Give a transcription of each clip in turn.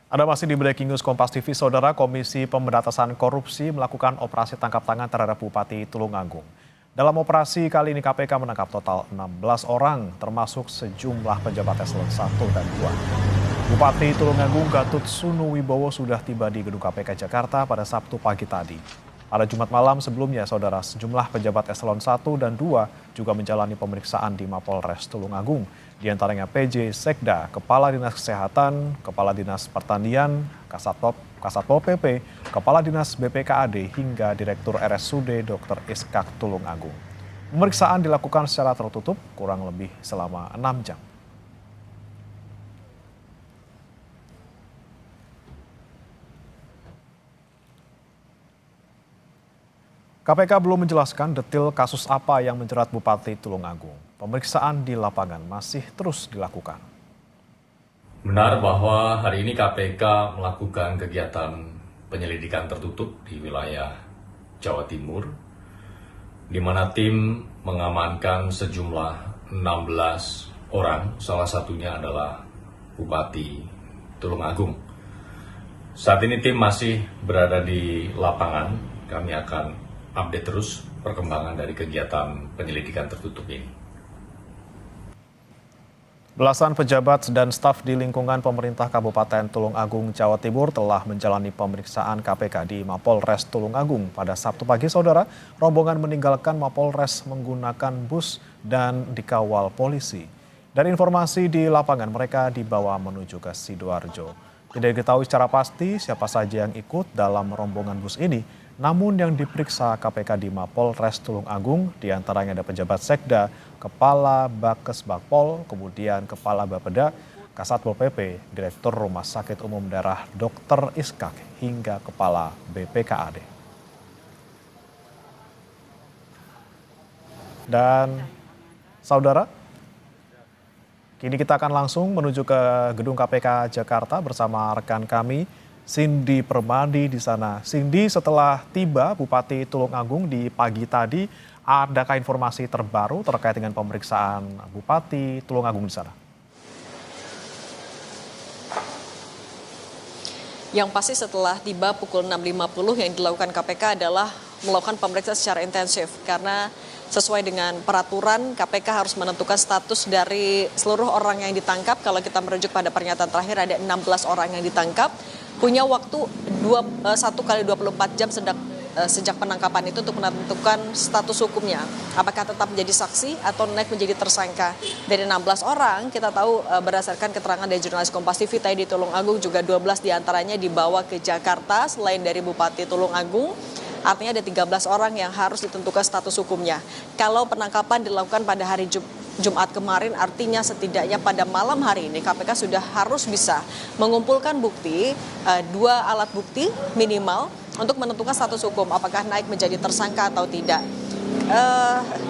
Ada masih di Breaking News Kompas TV, Saudara. Komisi Pemberantasan Korupsi melakukan operasi tangkap tangan terhadap Bupati Tulungagung. Dalam operasi kali ini KPK menangkap total 16 orang, termasuk sejumlah pejabat eselon 1 dan 2. Bupati Tulungagung Gatut Sunu Wibowo sudah tiba di gedung KPK Jakarta pada Sabtu pagi tadi. Pada Jumat malam sebelumnya, Saudara, sejumlah pejabat eselon 1 dan 2 juga menjalani pemeriksaan di Mapolres Tulungagung. Di antaranya PJ Sekda, Kepala Dinas Kesehatan, Kepala Dinas Pertanian, Kasatpol PP, Kepala Dinas BPKAD, hingga Direktur RSUD Dr. Iskak Tulungagung. Pemeriksaan dilakukan secara tertutup kurang lebih selama 6 jam. KPK belum menjelaskan detail kasus apa yang menjerat Bupati Tulungagung. Pemeriksaan di lapangan masih terus dilakukan. Benar bahwa hari ini KPK melakukan kegiatan penyelidikan tertutup di wilayah Jawa Timur, di mana tim mengamankan sejumlah 16 orang, salah satunya adalah Bupati Tulungagung. Saat ini tim masih berada di lapangan, kami akan update terus perkembangan dari kegiatan penyelidikan tertutup ini. Belasan pejabat dan staf di lingkungan pemerintah Kabupaten Tulungagung, Jawa Timur telah menjalani pemeriksaan KPK di Mapolres Tulungagung. Pada Sabtu pagi, Saudara, rombongan meninggalkan Mapolres menggunakan bus dan dikawal polisi. Dari informasi di lapangan, mereka dibawa menuju ke Sidoarjo. Tidak diketahui secara pasti siapa saja yang ikut dalam rombongan bus ini, namun yang diperiksa KPK di Mapolres Tulungagung diantaranya ada pejabat Sekda, Kepala Bakes Bakpol, kemudian Kepala Bapeda, Kasatpol PP, Direktur Rumah Sakit Umum Daerah Dr. Iskak, hingga Kepala BPKAD. Dan Saudara, kini kita akan langsung menuju ke gedung KPK Jakarta bersama rekan kami, Cindy Permadi di sana. Cindy, setelah tiba Bupati Tulungagung di pagi tadi, adakah informasi terbaru terkait dengan pemeriksaan Bupati Tulungagung di sana? Yang pasti setelah tiba pukul 6.50 yang dilakukan KPK adalah melakukan pemeriksaan secara intensif karena sesuai dengan peraturan KPK harus menentukan status dari seluruh orang yang ditangkap. Kalau kita merujuk pada pernyataan terakhir ada 16 orang yang ditangkap, punya waktu 1 kali 24 jam sejak penangkapan itu untuk menentukan status hukumnya. Apakah tetap menjadi saksi atau naik menjadi tersangka. Dari 16 orang kita tahu berdasarkan keterangan dari jurnalis Kompas TV tadi di Tulungagung juga 12 diantaranya dibawa ke Jakarta selain dari Bupati Tulungagung. Artinya ada 13 orang yang harus ditentukan status hukumnya. Kalau penangkapan dilakukan pada hari Jumat kemarin, artinya setidaknya pada malam hari ini KPK sudah harus bisa mengumpulkan bukti, 2 alat bukti minimal untuk menentukan status hukum, apakah naik menjadi tersangka atau tidak.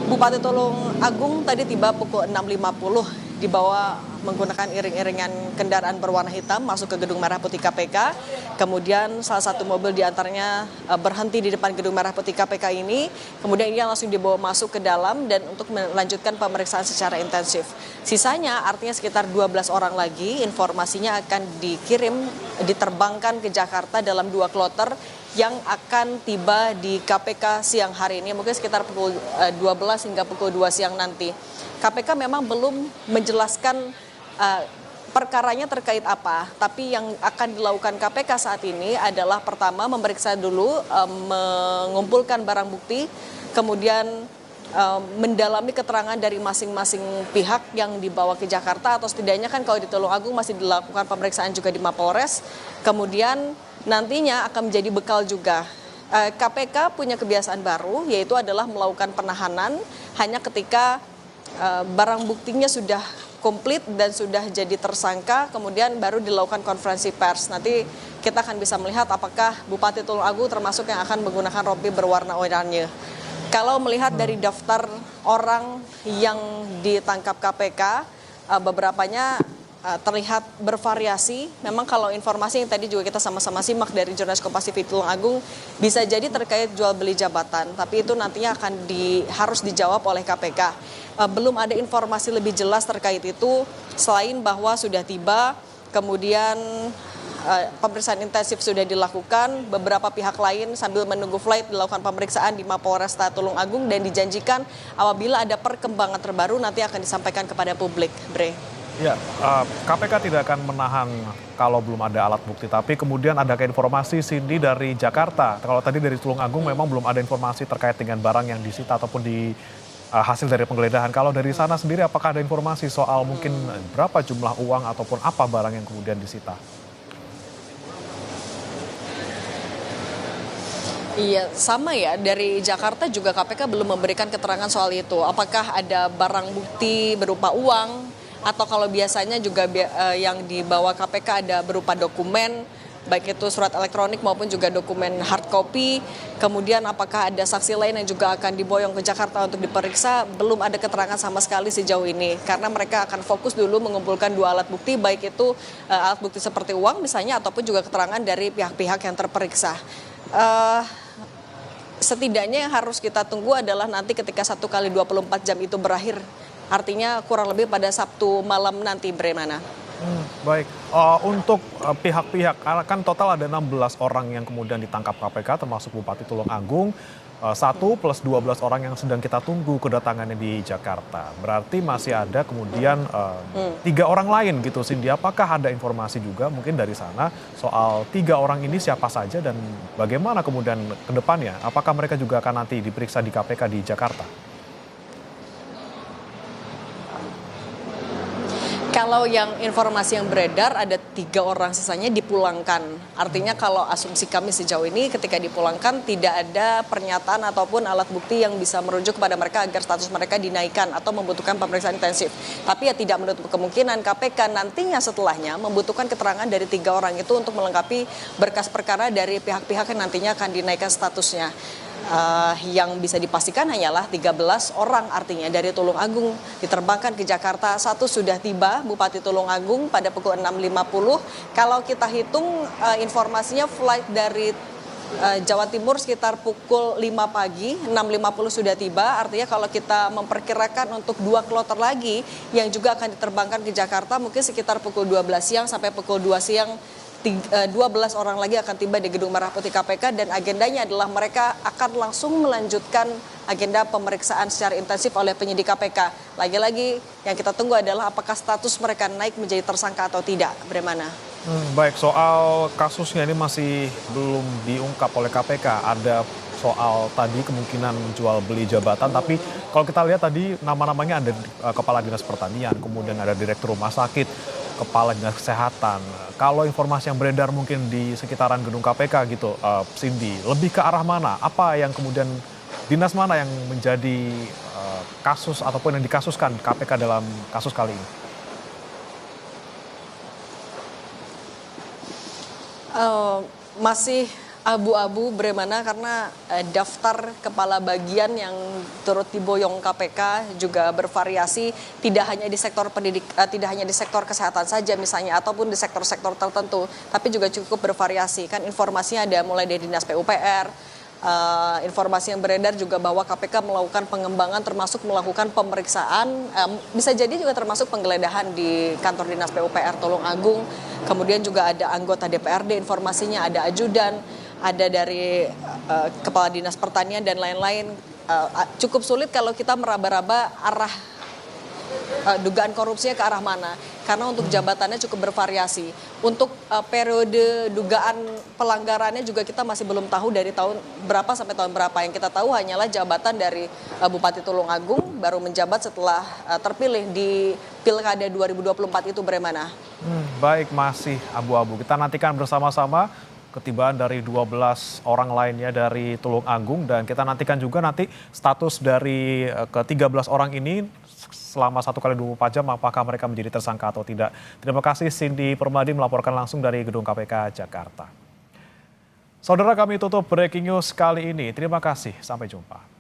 Bupati Tulungagung tadi tiba pukul 6.50 dibawa menggunakan iring-iringan kendaraan berwarna hitam masuk ke Gedung Merah Putih KPK. Kemudian salah satu mobil diantaranya berhenti di depan Gedung Merah Putih KPK ini. Kemudian ia langsung dibawa masuk ke dalam dan untuk melanjutkan pemeriksaan secara intensif. Sisanya artinya sekitar 12 orang lagi informasinya akan diterbangkan ke Jakarta dalam 2 kloter yang akan tiba di KPK siang hari ini, mungkin sekitar pukul 12 hingga pukul 2 siang nanti. KPK memang belum menjelaskan perkaranya terkait apa, tapi yang akan dilakukan KPK saat ini adalah pertama memeriksa dulu, mengumpulkan barang bukti, kemudian mendalami keterangan dari masing-masing pihak yang dibawa ke Jakarta, atau setidaknya kan kalau di Tulungagung masih dilakukan pemeriksaan juga di Mapolres, kemudian nantinya akan menjadi bekal juga. KPK punya kebiasaan baru, yaitu adalah melakukan penahanan hanya ketika barang buktinya sudah komplit dan sudah jadi tersangka, kemudian baru dilakukan konferensi pers. Nanti kita akan bisa melihat apakah Bupati Tulungagung termasuk yang akan menggunakan rompi berwarna oranye. Kalau melihat dari daftar orang yang ditangkap KPK, beberapanya terlihat bervariasi. Memang kalau informasi yang tadi juga kita sama-sama simak dari jurnalis Kompas TV Tulungagung bisa jadi terkait jual beli jabatan, tapi itu nantinya akan harus dijawab oleh KPK. Belum ada informasi lebih jelas terkait itu selain bahwa sudah tiba, kemudian pemeriksaan intensif sudah dilakukan, beberapa pihak lain sambil menunggu flight dilakukan pemeriksaan di Mapolresta Tulungagung dan dijanjikan apabila ada perkembangan terbaru nanti akan disampaikan kepada publik. Bre. Ya, KPK tidak akan menahan kalau belum ada alat bukti, tapi kemudian ada informasi Cindy dari Jakarta. Kalau tadi dari Tulungagung memang belum ada informasi terkait dengan barang yang disita ataupun di hasil dari penggeledahan. Kalau dari sana sendiri apakah ada informasi soal mungkin berapa jumlah uang ataupun apa barang yang kemudian disita? Iya, sama ya. Dari Jakarta juga KPK belum memberikan keterangan soal itu. Apakah ada barang bukti berupa uang, atau kalau biasanya juga yang dibawa KPK ada berupa dokumen, baik itu surat elektronik maupun juga dokumen hard copy. Kemudian apakah ada saksi lain yang juga akan diboyong ke Jakarta untuk diperiksa, belum ada keterangan sama sekali sejauh ini. Karena mereka akan fokus dulu mengumpulkan 2 alat bukti, baik itu alat bukti seperti uang misalnya, ataupun juga keterangan dari pihak-pihak yang terperiksa. Setidaknya yang harus kita tunggu adalah nanti ketika 1 kali 24 jam itu berakhir. Artinya kurang lebih pada Sabtu malam nanti, Bremana. Baik, untuk pihak-pihak, kan total ada 16 orang yang kemudian ditangkap KPK termasuk Bupati Tulungagung, 1 plus 12 orang yang sedang kita tunggu kedatangannya di Jakarta. Berarti masih ada kemudian 3 orang lain gitu, Cindy. Apakah ada informasi juga mungkin dari sana soal 3 orang ini siapa saja dan bagaimana kemudian ke depannya? Apakah mereka juga akan nanti diperiksa di KPK di Jakarta? Kalau yang informasi yang beredar ada 3 orang sisanya dipulangkan. Artinya kalau asumsi kami sejauh ini ketika dipulangkan tidak ada pernyataan ataupun alat bukti yang bisa merujuk kepada mereka agar status mereka dinaikkan atau membutuhkan pemeriksaan intensif. Tapi ya tidak menutup kemungkinan KPK nantinya setelahnya membutuhkan keterangan dari 3 orang itu untuk melengkapi berkas perkara dari pihak-pihak yang nantinya akan dinaikkan statusnya. Yang bisa dipastikan hanyalah 13 orang, artinya dari Tulungagung diterbangkan ke Jakarta. 1 sudah tiba, Bupati Tulungagung pada pukul 6.50. Kalau kita hitung informasinya flight dari Jawa Timur sekitar pukul 5 pagi, 6.50 sudah tiba. Artinya kalau kita memperkirakan untuk 2 kloter lagi yang juga akan diterbangkan ke Jakarta mungkin sekitar pukul 12 siang sampai pukul 2 siang. 12 orang lagi akan tiba di Gedung Merah Putih KPK dan agendanya adalah mereka akan langsung melanjutkan agenda pemeriksaan secara intensif oleh penyidik KPK. Lagi-lagi yang kita tunggu adalah apakah status mereka naik menjadi tersangka atau tidak. Bagaimana? Baik, soal kasusnya ini masih belum diungkap oleh KPK. Ada soal tadi kemungkinan jual beli jabatan, tapi kalau kita lihat tadi nama-namanya ada Kepala Dinas Pertanian, kemudian ada Direktur Rumah Sakit, Kepala Dinas Kesehatan. Kalau informasi yang beredar mungkin di sekitaran gedung KPK gitu, Cindy, lebih ke arah mana? Apa yang kemudian dinas mana yang menjadi kasus ataupun yang dikasuskan KPK dalam kasus kali ini? Masih abu-abu Bremana karena daftar kepala bagian yang turut diboyong KPK juga bervariasi, tidak hanya di sektor tidak hanya di sektor kesehatan saja misalnya ataupun di sektor-sektor tertentu, tapi juga cukup bervariasi. Kan informasinya ada mulai dari Dinas PUPR, informasi yang beredar juga bahwa KPK melakukan pengembangan termasuk melakukan pemeriksaan, bisa jadi juga termasuk penggeledahan di kantor Dinas PUPR Tulungagung. Kemudian juga ada anggota DPRD, informasinya ada ajudan, ada dari Kepala Dinas Pertanian dan lain-lain. Cukup sulit kalau kita meraba-raba arah dugaan korupsinya ke arah mana. Karena untuk jabatannya cukup bervariasi. Untuk periode dugaan pelanggarannya juga kita masih belum tahu dari tahun berapa sampai tahun berapa. Yang kita tahu hanyalah jabatan dari Bupati Tulungagung baru menjabat setelah terpilih di Pilkada 2024 itu. Bagaimana? Baik, masih abu-abu. Kita nantikan bersama-sama ketibaan dari 12 orang lainnya dari Tulungagung dan kita nantikan juga nanti status dari ke-13 orang ini selama 1 kali 24 jam apakah mereka menjadi tersangka atau tidak. Terima kasih Cindy Permadi melaporkan langsung dari Gedung KPK Jakarta. Saudara, kami tutup breaking news kali ini. Terima kasih, sampai jumpa.